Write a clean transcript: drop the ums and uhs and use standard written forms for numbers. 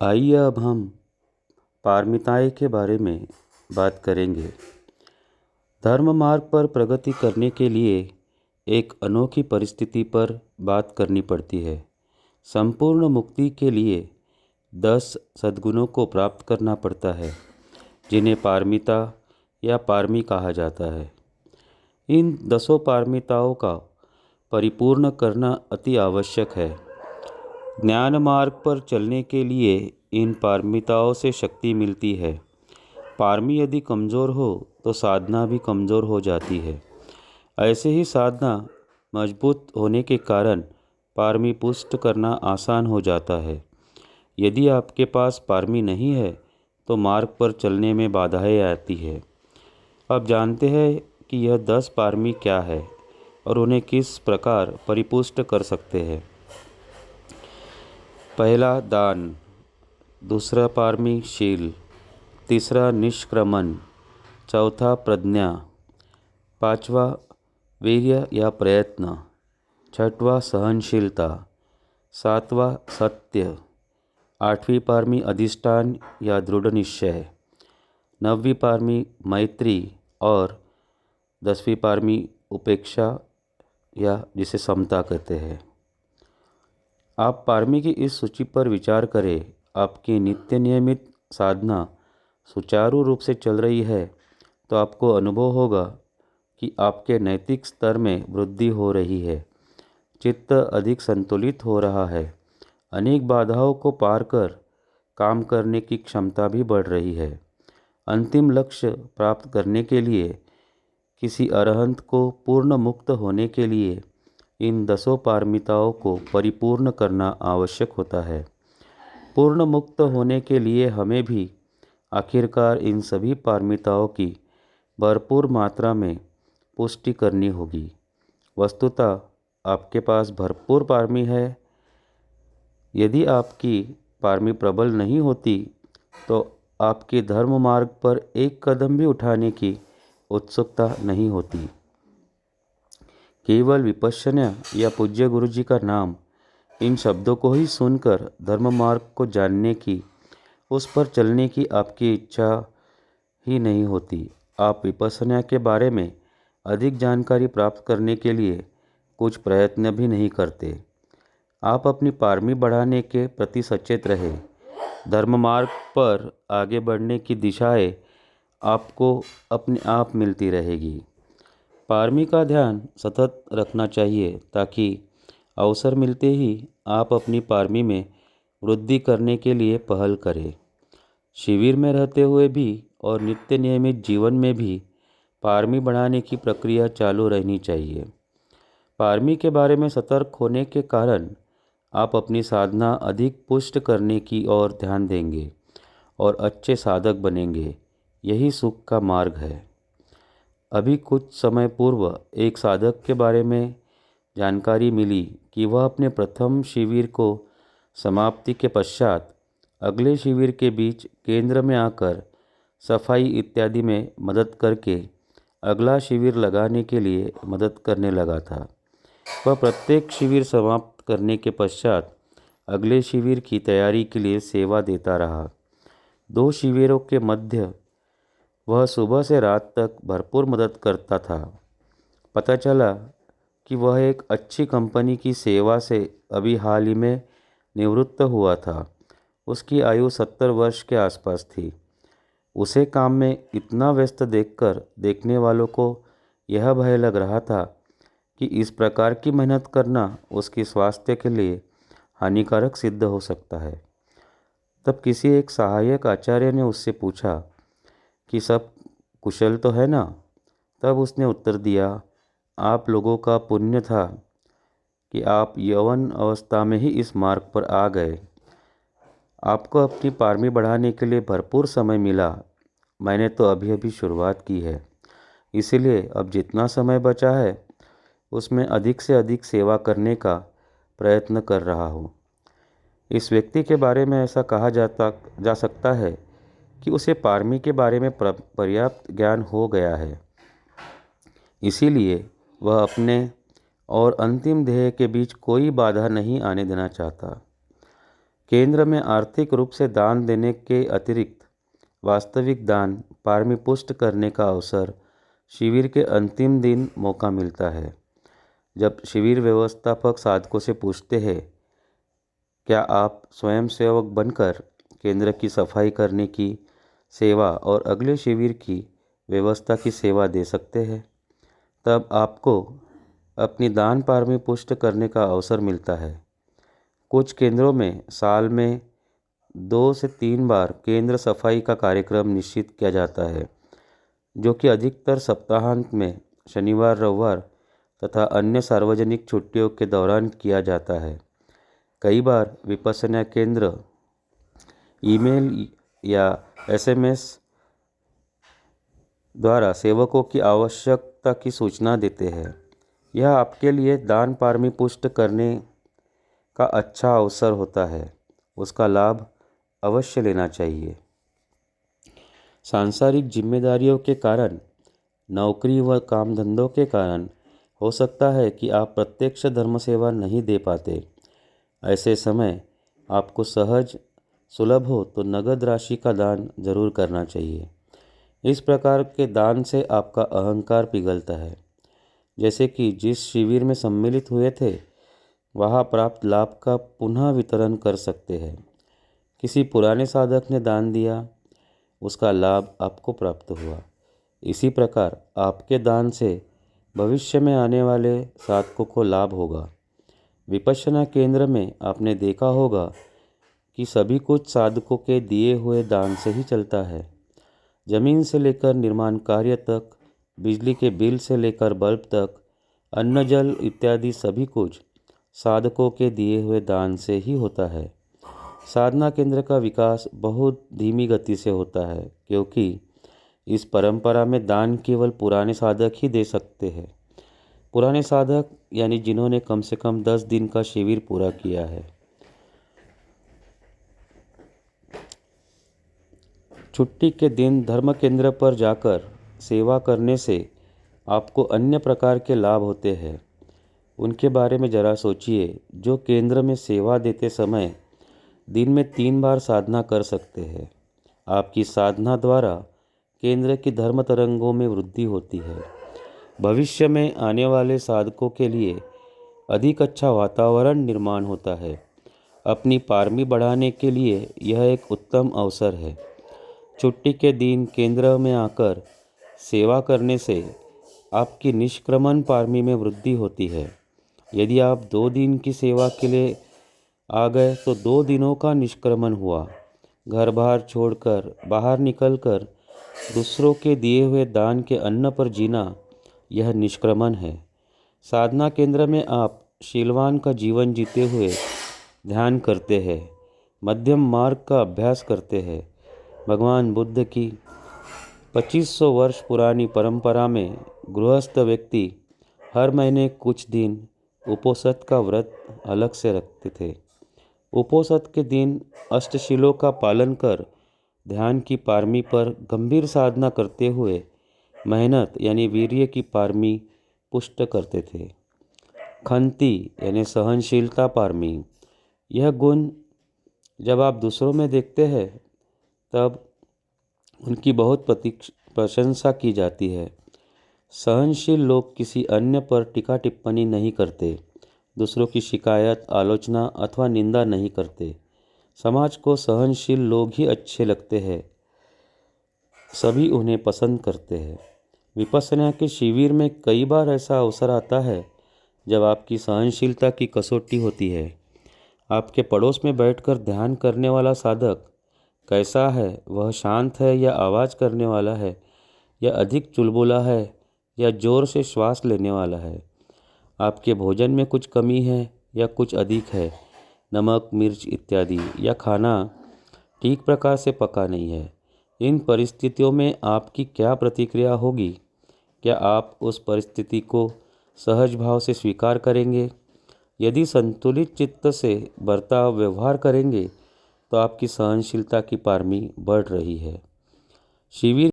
आइए अब हम पारमिताएं के बारे में बात करेंगे। धर्म मार्ग पर प्रगति करने के लिए एक अनोखी परिस्थिति पर बात करनी पड़ती है। संपूर्ण मुक्ति के लिए 10 सद्गुणों को प्राप्त करना पड़ता है, जिन्हें पारमिता या पारमी कहा जाता है। इन 10 पारमिताओं का परिपूर्ण करना अति आवश्यक है। ज्ञान मार्ग पर चलने के लिए इन पारमिताओं से शक्ति मिलती है। पारमी यदि कमज़ोर हो तो साधना भी कमज़ोर हो जाती है। ऐसे ही साधना मजबूत होने के कारण पारमी पुष्ट करना आसान हो जाता है। यदि आपके पास पारमी नहीं है तो मार्ग पर चलने में बाधाएं आती है। अब जानते हैं कि यह 10 पारमी क्या है और उन्हें किस प्रकार परिपुष्ट कर सकते हैं। पहला दान, दूसरा पारमी शील, तीसरा निष्क्रमण, चौथा प्रज्ञा, पांचवा वीर्य या प्रयत्न, छठवा सहनशीलता, सातवां सत्य, आठवीं पारमी अधिष्ठान या दृढ़ निश्चय, नौवीं पारमी मैत्री और 10वीं पारमी उपेक्षा या जिसे समता कहते हैं। आप पारमी की इस सूची पर विचार करें। आपकी नित्य नियमित साधना सुचारू रूप से चल रही है तो आपको अनुभव होगा कि आपके नैतिक स्तर में वृद्धि हो रही है। चित्त अधिक संतुलित हो रहा है। अनेक बाधाओं को पार कर काम करने की क्षमता भी बढ़ रही है। अंतिम लक्ष्य प्राप्त करने के लिए किसी अरहंत को पूर्ण मुक्त होने के लिए इन 10 पारमिताओं को परिपूर्ण करना आवश्यक होता है। पूर्ण मुक्त होने के लिए हमें भी आखिरकार इन सभी पारमिताओं की भरपूर मात्रा में पुष्टि करनी होगी। वस्तुतः आपके पास भरपूर पारमी है। यदि आपकी पारमी प्रबल नहीं होती तो आपके धर्म मार्ग पर एक कदम भी उठाने की उत्सुकता नहीं होती। केवल विपश्यना या पूज्य गुरु जी का नाम, इन शब्दों को ही सुनकर धर्म मार्ग को जानने की, उस पर चलने की आपकी इच्छा ही नहीं होती। आप विपश्यना के बारे में अधिक जानकारी प्राप्त करने के लिए कुछ प्रयत्न भी नहीं करते। आप अपनी पारमी बढ़ाने के प्रति सचेत रहे। धर्म मार्ग पर आगे बढ़ने की दिशाएं आपको अपने आप मिलती रहेगी। पारमी का ध्यान सतत रखना चाहिए ताकि अवसर मिलते ही आप अपनी पारमी में वृद्धि करने के लिए पहल करें। शिविर में रहते हुए भी और नित्य नियमित जीवन में भी पारमी बढ़ाने की प्रक्रिया चालू रहनी चाहिए। पारमी के बारे में सतर्क होने के कारण आप अपनी साधना अधिक पुष्ट करने की ओर ध्यान देंगे और अच्छे साधक बनेंगे। यही सुख का मार्ग है। अभी कुछ समय पूर्व एक साधक के बारे में जानकारी मिली कि वह अपने प्रथम शिविर को समाप्ति के पश्चात अगले शिविर के बीच केंद्र में आकर सफाई इत्यादि में मदद करके अगला शिविर लगाने के लिए मदद करने लगा था। वह प्रत्येक शिविर समाप्त करने के पश्चात अगले शिविर की तैयारी के लिए सेवा देता रहा। 2 शिविरों के मध्य वह सुबह से रात तक भरपूर मदद करता था। पता चला कि वह एक अच्छी कंपनी की सेवा से अभी हाल ही में निवृत्त हुआ था। उसकी आयु 70 वर्ष के आसपास थी। उसे काम में इतना व्यस्त देखकर देखने वालों को यह भय लग रहा था कि इस प्रकार की मेहनत करना उसके स्वास्थ्य के लिए हानिकारक सिद्ध हो सकता है। तब किसी एक सहायक आचार्य ने उससे पूछा कि सब कुशल तो है ना? तब उसने उत्तर दिया, आप लोगों का पुण्य था कि आप यौवन अवस्था में ही इस मार्ग पर आ गए। आपको अपनी पारमी बढ़ाने के लिए भरपूर समय मिला। मैंने तो अभी अभी शुरुआत की है, इसीलिए अब जितना समय बचा है उसमें अधिक से अधिक सेवा करने का प्रयत्न कर रहा हूँ। इस व्यक्ति के बारे में ऐसा कहा जा सकता है कि उसे पारमी के बारे में पर्याप्त ज्ञान हो गया है, इसीलिए वह अपने और अंतिम ध्येय के बीच कोई बाधा नहीं आने देना चाहता। केंद्र में आर्थिक रूप से दान देने के अतिरिक्त वास्तविक दान पारमी पुष्ट करने का अवसर शिविर के अंतिम दिन मौका मिलता है। जब शिविर व्यवस्थापक साधकों से पूछते हैं, क्या आप स्वयंसेवक बनकर केंद्र की सफाई करने की सेवा और अगले शिविर की व्यवस्था की सेवा दे सकते हैं, तब आपको अपनी दान पारमी पुष्ट करने का अवसर मिलता है। कुछ केंद्रों में साल में 2 से 3 बार केंद्र सफाई का कार्यक्रम निश्चित किया जाता है, जो कि अधिकतर सप्ताहांत में शनिवार, रविवार तथा अन्य सार्वजनिक छुट्टियों के दौरान किया जाता है। कई बार विपश्यना केंद्र ईमेल या एसएमएस द्वारा सेवकों की आवश्यकता की सूचना देते हैं। यह आपके लिए दान पारमी पुष्ट करने का अच्छा अवसर होता है। उसका लाभ अवश्य लेना चाहिए। सांसारिक जिम्मेदारियों के कारण, नौकरी व काम धंधों के कारण हो सकता है कि आप प्रत्यक्ष धर्म सेवा नहीं दे पाते। ऐसे समय आपको सहज सुलभ हो तो नगद राशि का दान जरूर करना चाहिए। इस प्रकार के दान से आपका अहंकार पिघलता है। जैसे कि जिस शिविर में सम्मिलित हुए थे, वहाँ प्राप्त लाभ का पुनः वितरण कर सकते हैं। किसी पुराने साधक ने दान दिया, उसका लाभ आपको प्राप्त हुआ। इसी प्रकार आपके दान से भविष्य में आने वाले साधकों को लाभ होगा। विपश्यना केंद्र में आपने देखा होगा कि सभी कुछ साधकों के दिए हुए दान से ही चलता है। जमीन से लेकर निर्माण कार्य तक, बिजली के बिल से लेकर बल्ब तक, अन्न जल इत्यादि सभी कुछ साधकों के दिए हुए दान से ही होता है। साधना केंद्र का विकास बहुत धीमी गति से होता है, क्योंकि इस परंपरा में दान केवल पुराने साधक ही दे सकते हैं। पुराने साधक यानी जिन्होंने कम से कम 10 दिन का शिविर पूरा किया है। छुट्टी के दिन धर्म केंद्र पर जाकर सेवा करने से आपको अन्य प्रकार के लाभ होते हैं। उनके बारे में जरा सोचिए। जो केंद्र में सेवा देते समय दिन में 3 बार साधना कर सकते हैं। आपकी साधना द्वारा केंद्र की धर्म तरंगों में वृद्धि होती है। भविष्य में आने वाले साधकों के लिए अधिक अच्छा वातावरण निर्माण होता है। अपनी पारमी बढ़ाने के लिए यह एक उत्तम अवसर है। छुट्टी के दिन केंद्र में आकर सेवा करने से आपकी निष्क्रमण पारमी में वृद्धि होती है। यदि आप 2 दिन की सेवा के लिए आ गए तो 2 दिनों का निष्क्रमण हुआ। घर बार छोड़कर बाहर निकलकर दूसरों के दिए हुए दान के अन्न पर जीना, यह निष्क्रमण है। साधना केंद्र में आप शीलवान का जीवन जीते हुए ध्यान करते हैं, मध्यम मार्ग का अभ्यास करते हैं। भगवान बुद्ध की 2500 वर्ष पुरानी परंपरा में गृहस्थ व्यक्ति हर महीने कुछ दिन उपोषद का व्रत अलग से रखते थे। उपोषद के दिन अष्टशिलों का पालन कर ध्यान की पारमी पर गंभीर साधना करते हुए मेहनत यानी वीर्य की पारमी पुष्ट करते थे। खंती यानी सहनशीलता पारमी, यह गुण जब आप दूसरों में देखते हैं तब उनकी बहुत प्रशंसा की जाती है। सहनशील लोग किसी अन्य पर टीका टिप्पणी नहीं करते, दूसरों की शिकायत, आलोचना अथवा निंदा नहीं करते। समाज को सहनशील लोग ही अच्छे लगते हैं, सभी उन्हें पसंद करते हैं। विपश्यना के शिविर में कई बार ऐसा अवसर आता है जब आपकी सहनशीलता की कसौटी होती है। आपके पड़ोस में बैठकर ध्यान करने वाला साधक कैसा है? वह शांत है या आवाज़ करने वाला है, या अधिक चुलबुला है, या जोर से श्वास लेने वाला है? आपके भोजन में कुछ कमी है या कुछ अधिक है, नमक, मिर्च इत्यादि, या खाना ठीक प्रकार से पका नहीं है? इन परिस्थितियों में आपकी क्या प्रतिक्रिया होगी? क्या आप उस परिस्थिति को सहज भाव से स्वीकार करेंगे? यदि संतुलित चित्त से बर्ताव व्यवहार करेंगे तो आपकी सहनशीलता की पारमी बढ़ रही है। शिविर